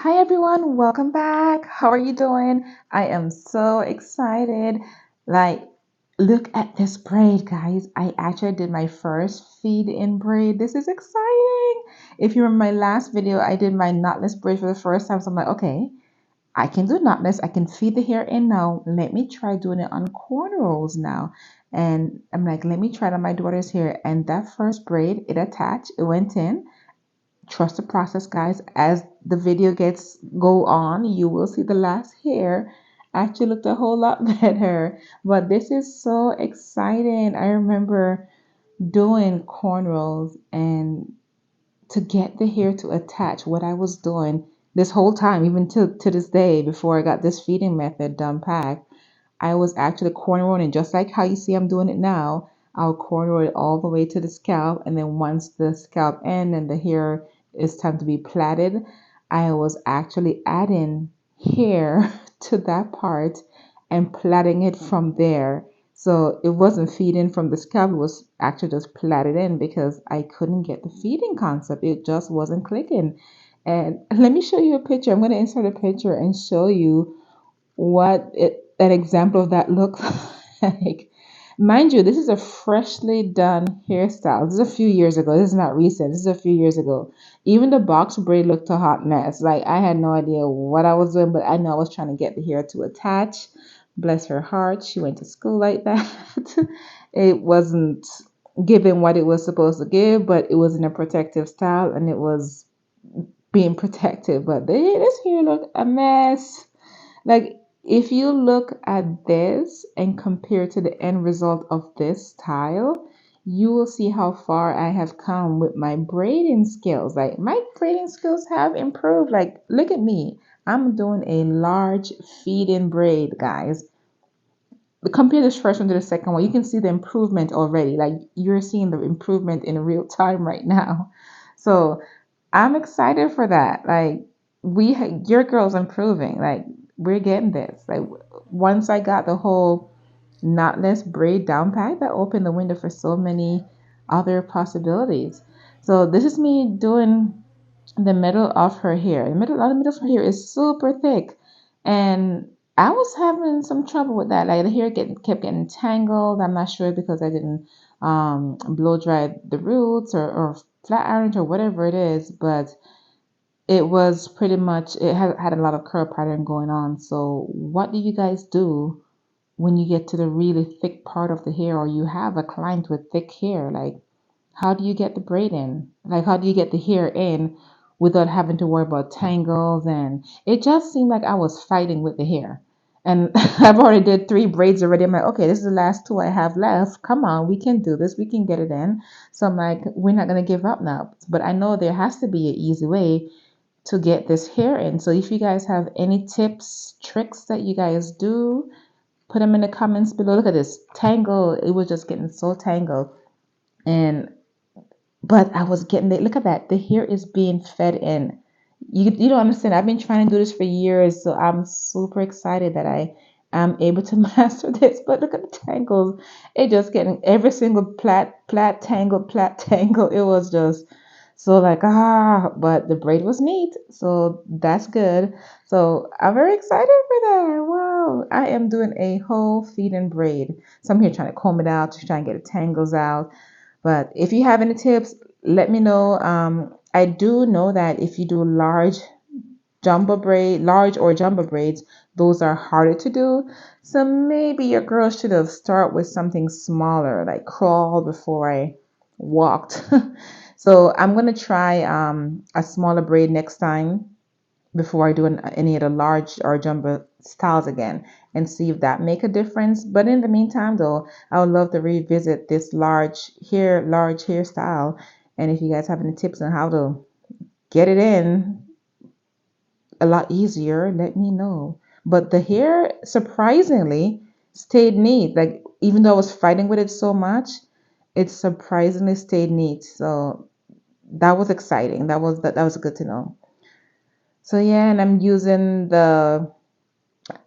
Hi everyone, welcome back. How are you doing? I am so excited. Like, look at this braid, guys. I actually did my first feed in braid. This is exciting. If you remember my last video, I did my knotless braid for the first time. So I'm like, okay, I can do knotless. I can feed the hair in now. Let me try doing it on cornrows now. And I'm like, let me try it on my daughter's hair. And that first braid, it attached, it went in. Trust the process, guys. As the video gets go on, you will see the last hair actually looked a whole lot better. But this is so exciting. I remember doing cornrows and to get the hair to attach, what I was doing this whole time, even to this day, before I got this feeding method done packed, I was actually cornrowing, just like how you see I'm doing it now. I'll cornrow it all the way to the scalp, and then once the scalp end and the hair is time to be plaited, I was actually adding hair to that part and plaiting it from there. So it wasn't feeding from the scalp, it was actually just plaited in because I couldn't get the feeding concept. It just wasn't clicking. And let me show you a picture. I'm going to insert a picture and show you an example of that looks like. Mind you, this is a freshly done hairstyle. This is a few years ago. This is not recent. This is a few years ago. Even the box braid looked a hot mess. Like I had no idea what I was doing, but I know I was trying to get the hair to attach. Bless her heart. She went to school like that. It wasn't giving what it was supposed to give, but it was in a protective style and it was being protective. But this hair looked a mess. Like, if you look at this and compare to the end result of this style, you will see how far I have come with my braiding skills. Like, my braiding skills have improved. Like, look at me. I'm doing a large feed-in braid, guys. Compare this first one to the second one. You can see the improvement already. Like, you're seeing the improvement in real time right now. So, I'm excited for that. Like your girl's improving. Like we're getting this. Like once I got the whole knotless braid down pat, that opened the window for so many other possibilities. So this is me doing the middle of her hair. The middle of her hair is super thick, and I was having some trouble with that. Like the hair kept getting tangled. I'm not sure because I didn't blow dry the roots or flat iron or whatever it is, but it was pretty much it had a lot of curl pattern going on. So what do you guys do when you get to the really thick part of the hair or you have a client with thick hair? Like how do you get the braid in? Like how do you get the hair in without having to worry about tangles? And it just seemed like I was fighting with the hair. And I've already did 3 braids already. I'm like, okay, this is the last 2 I have left. Come on, we can do this. We can get it in. So I'm like, we're not gonna give up now. But I know there has to be an easy way to get this hair in. So if you guys have any tips, tricks that you guys do, put them in the comments below. Look at this tangle. It was just getting so tangled. And but I was getting it. Look at that. The hair is being fed in. You don't understand. I've been trying to do this for years, so I'm super excited that I am able to master this. But look at the tangles. It just getting every single plait tangle. It was just so like but the braid was neat, so that's good. So I'm very excited for that. Wow, I am doing a whole feed and braid. So I'm here trying to comb it out, to try and get the tangles out. But if you have any tips, let me know. I do know that if you do large or jumbo braids, those are harder to do. So maybe your girl should have started with something smaller, like crawl before I walked. So I'm gonna try a smaller braid next time before I do any of the large or jumbo styles again and see if that make a difference. But in the meantime though, I would love to revisit this large hairstyle. And if you guys have any tips on how to get it in a lot easier, let me know. But the hair surprisingly stayed neat. Like even though I was fighting with it so much, it surprisingly stayed neat. So that was exciting. That was good to know. So yeah, and I'm using the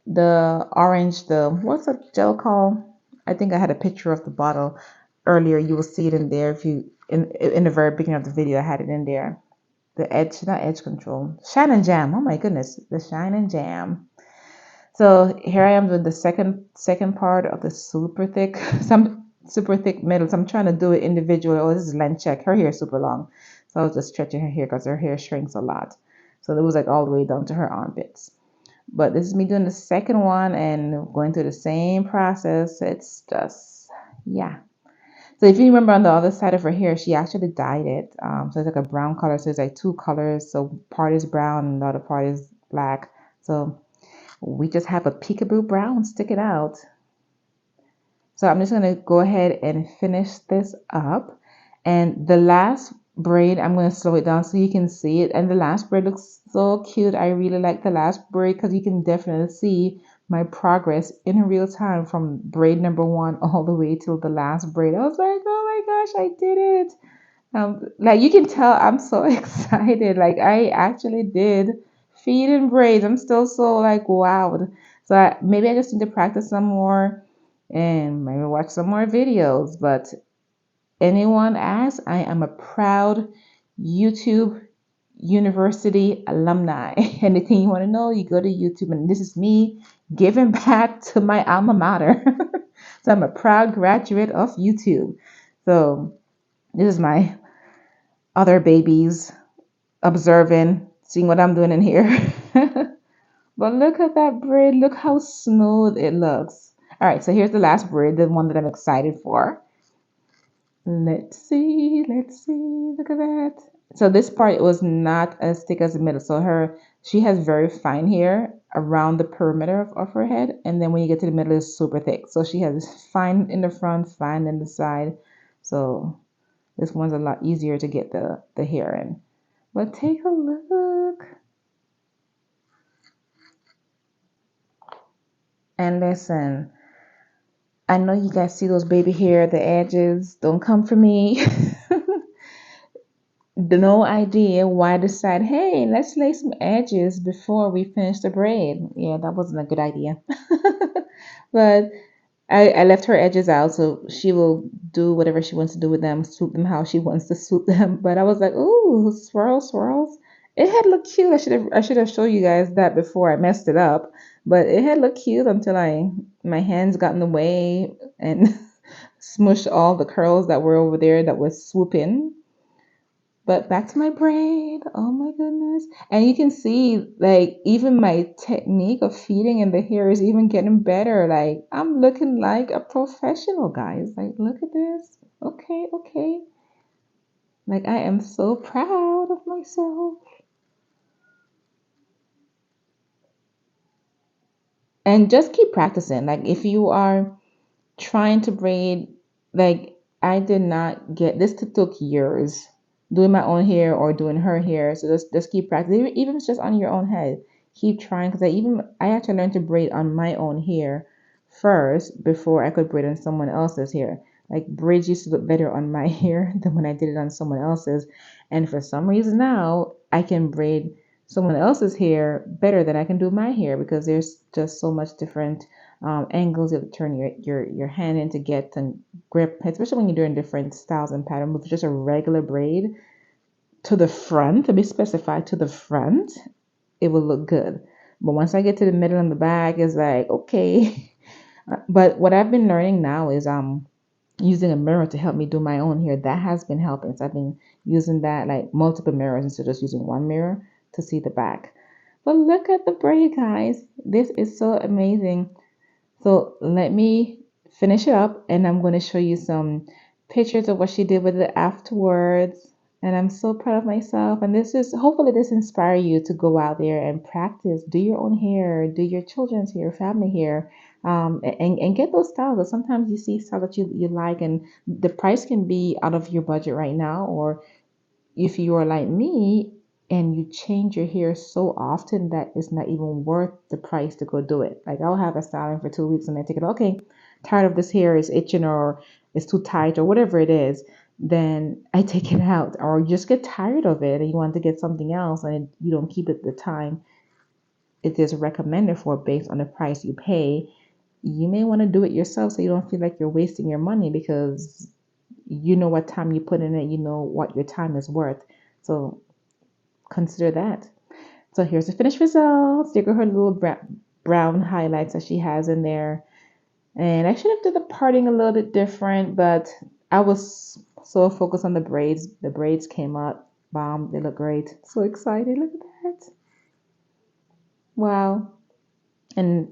orange, the what's the gel called? I think I had a picture of the bottle earlier. You will see it in there if you in the very beginning of the video. I had it in there. the edge, not edge control, shine and jam. Oh my goodness, the shine and jam. So here I am with the second part of the super thick, some super thick middle. So I'm trying to do it individually. Oh, this is length check. Her hair is super long, so I was just stretching her hair because her hair shrinks a lot. So it was like all the way down to her armpits. But this is me doing the second one and going through the same process. It's just, yeah. So if you remember on the other side of her hair, she actually dyed it. So it's like a brown color. So it's like two colors. So part is brown and the other part is black. So we just have a peekaboo brown sticking out. So I'm just going to go ahead and finish this up. And the last braid, I'm going to slow it down so you can see it. And the last braid looks so cute. I really like the last braid because you can definitely see my progress in real time from braid number one all the way till the last braid. I was like, oh my gosh, I did it. Like you can tell I'm so excited. Like I actually did feed and braids. I'm still so like wowed. So maybe I just need to practice some more and maybe watch some more videos. But anyone asks, I am a proud YouTube University alumni. Anything you want to know, you go to YouTube, and this is me giving back to my alma mater. So I'm a proud graduate of YouTube. So this is my other babies observing, seeing what I'm doing in here. But look at that braid. Look how smooth it looks. All right, so here's the last braid, the one that I'm excited for. Let's see, let's see. Look at that. So this part was not as thick as the middle. So she has very fine hair around the perimeter of her head, and then when you get to the middle, it's super thick. So she has fine in the front, fine in the side. So this one's a lot easier to get the hair in. But take a look. And listen, I know you guys see those baby hair, the edges. Don't come for me. No idea why I decided, hey, let's lay some edges before we finish the braid. Yeah, that wasn't a good idea. But I left her edges out, so she will do whatever she wants to do with them, swoop them how she wants to swoop them. But I was like, ooh, swirls, swirls. It had looked cute. I should have showed you guys that before I messed it up. But it had looked cute until my hands got in the way and smushed all the curls that were over there that was swooping. But back to my braid. Oh my goodness. And you can see like even my technique of feeding in the hair is even getting better. Like I'm looking like a professional, guys. Like look at this. Okay, okay. Like I am so proud of myself. And just keep practicing. Like if you are trying to braid, like I did not get this took years doing my own hair or doing her hair. So just keep practicing. Even if it's just on your own head, keep trying. Because I actually learned to braid on my own hair first before I could braid on someone else's hair. Like braids used to look better on my hair than when I did it on someone else's. And for some reason now I can braid someone else's hair better than I can do my hair because there's just so much different angles you have to turn your hand in to get and grip, especially when you're doing different styles and patterns. With just a regular braid to the front, to be specified to the front, it will look good. But once I get to the middle and the back, it's like okay. But what I've been learning now is using a mirror to help me do my own hair. That has been helping. So I've been using that like multiple mirrors instead of just using one mirror to see the back. But look at the braid, guys. This is so amazing. So let me finish it up and I'm going to show you some pictures of what she did with it afterwards. And I'm so proud of myself. And hopefully this inspire you to go out there and practice, do your own hair, do your children's hair, family hair, and get those styles. 'Cause sometimes you see styles that you like and the price can be out of your budget right now, or if you are like me and you change your hair so often that it's not even worth the price to go do it. Like I'll have a styling for 2 weeks and I take it, okay, tired of this hair, is itching or it's too tight or whatever it is, then I take it out. Or you just get tired of it and you want to get something else and you don't keep it the time it is recommended for based on the price you pay. You may want to do it yourself so you don't feel like you're wasting your money because you know what time you put in it, you know what your time is worth. So consider that. So here's the finished results. There go her little brown highlights that she has in there. And I should have done the parting a little bit different, but I was so focused on the braids. The braids came out. Bomb. They look great. So excited. Look at that. Wow. And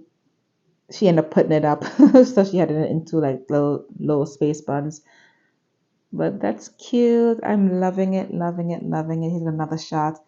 she ended up putting it up. So she had it into like little space buns. But that's cute. I'm loving it, loving it, loving it. Here's another shot.